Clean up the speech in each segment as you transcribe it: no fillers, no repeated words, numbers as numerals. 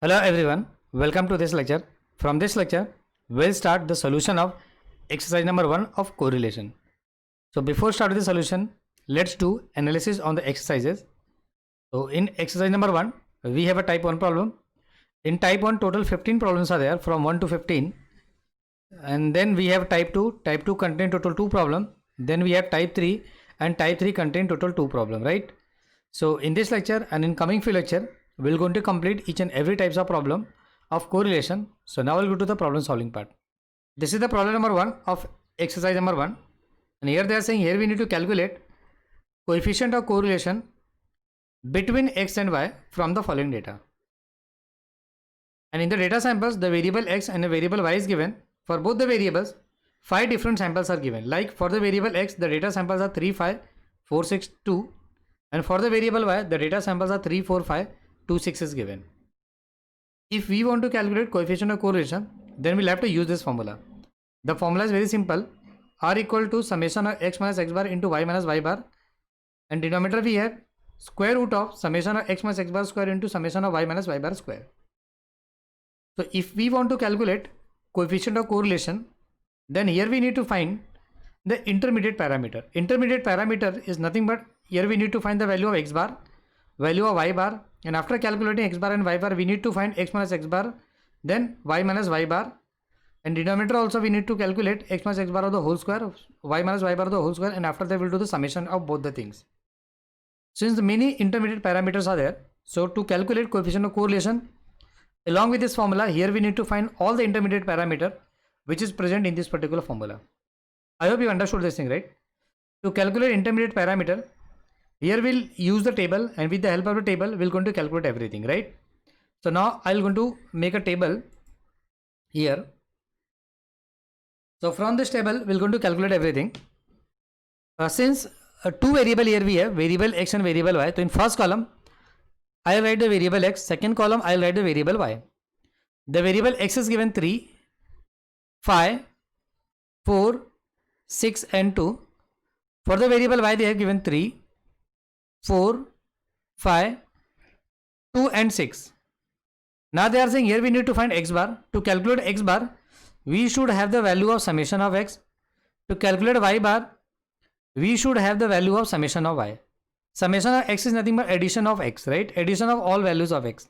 Hello everyone, welcome to this lecture. From this lecture, we'll start the solution of exercise number 1 of correlation. So before starting the solution, let's do analysis on the exercises. So in exercise number 1, we have a type 1 problem. In type 1, total 15 problems are there from 1 to 15. And then we have type 2. Type 2 contain total 2 problem. Then we have type 3 and type 3 contain total 2 problem, right? So in this lecture and in coming few lecture, we're going to complete each and every types of problem of correlation. So now we'll go to the problem solving part. This is the problem number 1 of exercise number 1. And here they are saying here we need to calculate coefficient of correlation between x and y from the following data. And in the data samples, the variable x and the variable y is given. For both the variables, 5 different samples are given. Like for the variable x, the data samples are 3, 5, 4, 6, 2. And for the variable y, the data samples are 3, 4, 5, 2, 6 is given. If we want to calculate coefficient of correlation, then we'll have to use this formula. The formula is very simple. R equal to summation of x minus x bar into y minus y bar. And denominator we have square root of summation of x minus x bar square into summation of y minus y bar square. So if we want to calculate coefficient of correlation, then here we need to find the intermediate parameter. Intermediate parameter is nothing but here we need to find the value of x bar, value of y bar, and after calculating x bar and y bar we need to find x minus x bar, then y minus y bar, and denominator also we need to calculate x minus x bar of the whole square, y minus y bar of the whole square, and after that we'll do the summation of both the things. Since many intermediate parameters are there, so to calculate coefficient of correlation, along with this formula, here we need to find all the intermediate parameter which is present in this particular formula. I hope you understood this thing, right? To calculate intermediate parameter, here we'll use the table, and with the help of the table, we're going to calculate everything, right? So now I'm going to make a table here. So from this table, we're going to calculate everything. Since two variable here we have, variable x and variable y. So in first column, I'll write the variable x. Second column, I'll write the variable y. The variable x is given 3, 5, 4, 6 and 2. For the variable y, they have given 3, 4, 5, 2 and 6. Now they are saying here we need to find x bar. To calculate x bar, we should have the value of summation of x. To calculate y bar, we should have the value of summation of y. Summation of x is nothing but addition of x, right? Addition of all values of x.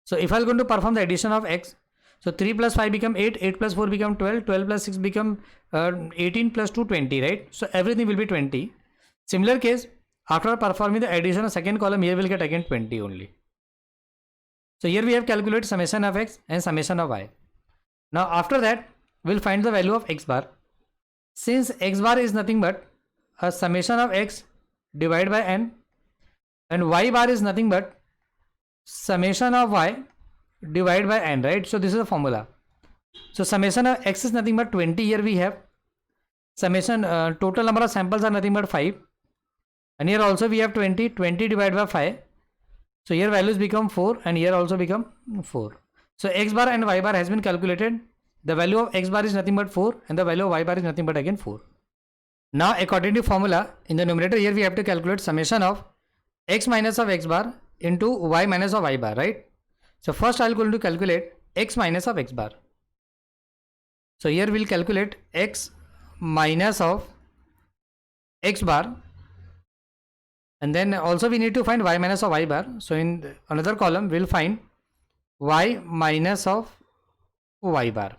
So if I'm going to perform the addition of x, so 3 plus 5 become 8, 8 plus 4 become 12, 12 plus 6 become 18 plus 2, 20, right? So everything will be 20. Similar case, after performing the addition of second column, here we'll get again 20 only. So here we have calculated summation of x and summation of y. Now after that, we'll find the value of x bar. Since x bar is nothing but a summation of x divided by n, and y bar is nothing but summation of y divided by n, right? So this is the formula. So summation of x is nothing but 20. Here we have summation, total number of samples are nothing but 5, and here also we have 20. 20 divided by 5, so here values become 4, and here also become 4. So x bar and y bar has been calculated. The value of x bar is nothing but 4, and the value of y bar is nothing but again 4. Now according to formula, in the numerator here we have to calculate summation of x minus of x bar into y minus of y bar, right? So first I'll going to calculate x minus of x bar. So here we'll calculate x minus of x bar, and then also we need to find y minus of y bar. So in another column we'll find y minus of y bar.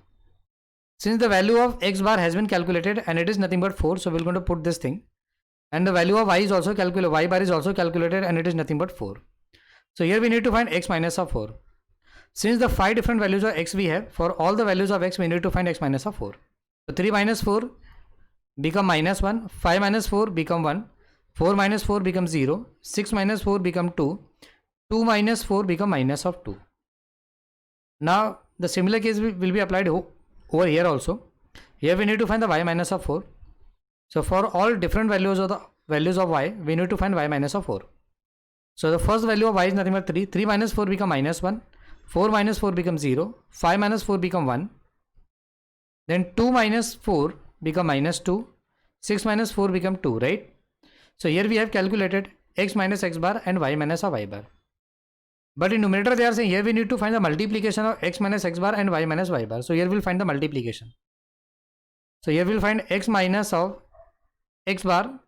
Since the value of x bar has been calculated and it is nothing but 4, so we're going to put this thing, and the value of y is also calculated, y bar is also calculated, and it is nothing but 4. So here we need to find x minus of 4. Since the 5 different values of x we have, for all the values of x we need to find x minus of 4. So 3 minus 4 become minus 1, 5 minus 4 become 1, 4 minus 4 become 0, 6 minus 4 become 2, 2 minus 4 become minus of 2. Now the similar case will be applied over here also. Here we need to find the y minus of 4. So for all different values of the values of y, we need to find y minus of 4. So the first value of y is nothing but 3. 3 minus 4 become minus 1. 4 minus 4 become 0. 5 minus 4 become 1. Then 2 minus 4 become minus 2. 6 minus 4 become 2, right? So here we have calculated x minus x bar and y minus of y bar. But in numerator they are saying here we need to find the multiplication of x minus x bar and y minus y bar. So here we'll find the multiplication. So here we'll find x minus of x bar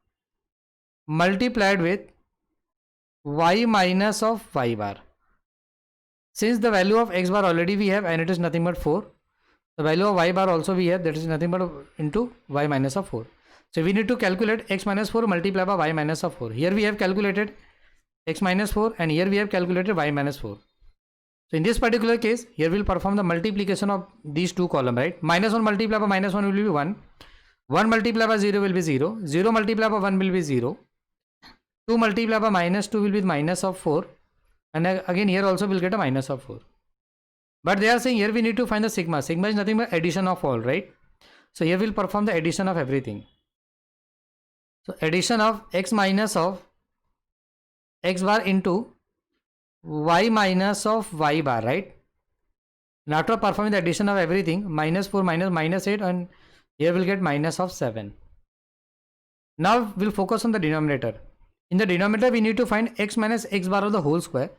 multiplied with y minus of y bar. Since the value of x bar already we have and it is nothing but 4, the value of y bar also we have, that is nothing but into y minus of 4. So we need to calculate x minus 4 multiplied by y minus of 4. Here we have calculated x minus 4 and here we have calculated y minus 4. So in this particular case, here we'll perform the multiplication of these two columns, right? Minus 1 multiplied by minus 1 will be 1. 1 multiplied by 0 will be 0. 0 multiplied by 1 will be 0. 2 multiplied by minus 2 will be minus of 4. And again here also we'll get a minus of 4. But they are saying here we need to find the sigma. Sigma is nothing but addition of all, right? So here we'll perform the addition of everything. So addition of x minus of x bar into y minus of y bar, right? And after performing the addition of everything, minus 4 minus 8, and here we'll get minus of 7. Now we'll focus on the denominator. In the denominator we need to find x minus x bar of the whole square.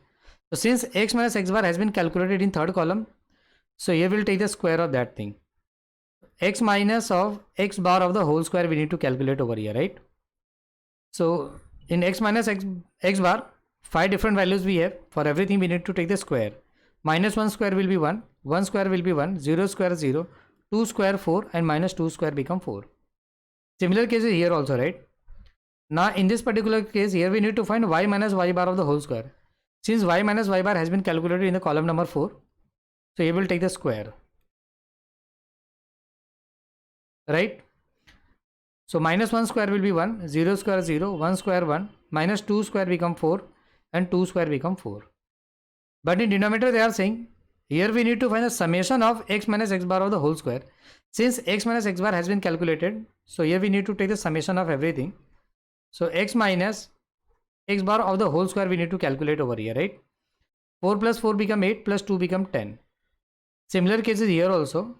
So since x minus x bar has been calculated in third column, so here we'll take the square of that thing. X minus of x bar of the whole square we need to calculate over here, right? So in x minus x bar, 5 different values we have. For everything we need to take the square. Minus 1 square will be 1, 1 square will be 1, 0 square 0, 2 square 4 and minus 2 square become 4. Similar cases here also, right? Now in this particular case here we need to find y minus y bar of the whole square. Since y minus y bar has been calculated in the column number 4, so here we'll take the square, right? So minus 1 square will be 1, 0 square 0, 1 square 1, minus 2 square become 4 and 2 square become 4. But in denominator they are saying here we need to find the summation of x minus x bar of the whole square. Since x minus x bar has been calculated, so here we need to take the summation of everything. So x minus x bar of the whole square we need to calculate over here, right? 4 plus 4 become 8 plus 2 become 10. Similar cases here also.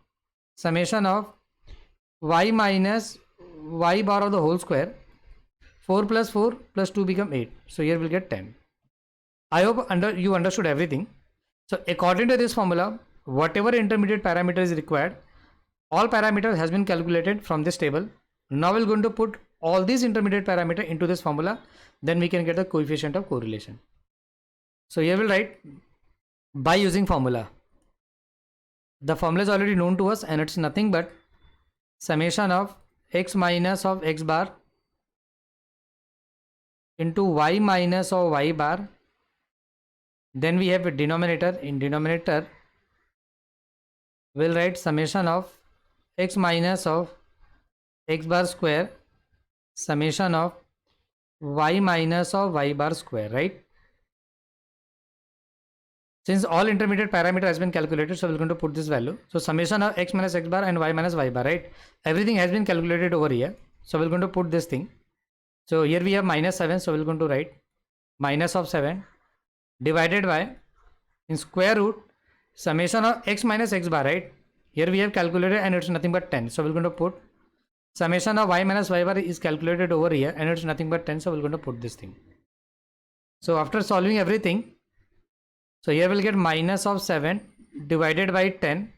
Summation of y minus y bar of the whole square. 4 plus 4 plus 2 become 8. So here we'll get 10. I hope you understood everything. So according to this formula, whatever intermediate parameter is required, all parameters has been calculated from this table. Now we're going to put all these intermediate parameter into this formula. Then we can get the coefficient of correlation. So here we'll write by using formula. The formula is already known to us and it's nothing but summation of x minus of x bar into y minus of y bar. Then we have a denominator. In denominator we'll write summation of x minus of x bar square summation of y minus of y bar square, right? Since all intermediate parameter has been calculated, so we're going to put this value. So summation of x minus x bar and y minus y bar, right? Everything has been calculated over here. So we're going to put this thing. So here we have minus 7. So we're going to write minus of 7 divided by in square root summation of x minus x bar, right? Here we have calculated and it's nothing but 10. So we're going to put summation of y minus y bar is calculated over here and it's nothing but 10. So we're going to put this thing. So after solving everything, so here we'll get minus of 7 divided by 10.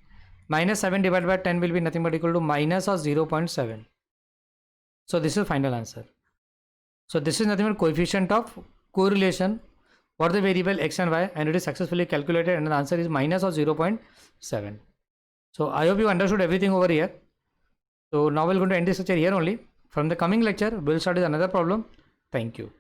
Minus 7 divided by 10 will be nothing but equal to minus of 0.7. So this is final answer. So this is nothing but coefficient of correlation for the variable x and y, and it is successfully calculated and the answer is minus of 0.7. So I hope you understood everything over here. So now we're going to end this lecture here only. From the coming lecture, we'll start with another problem. Thank you.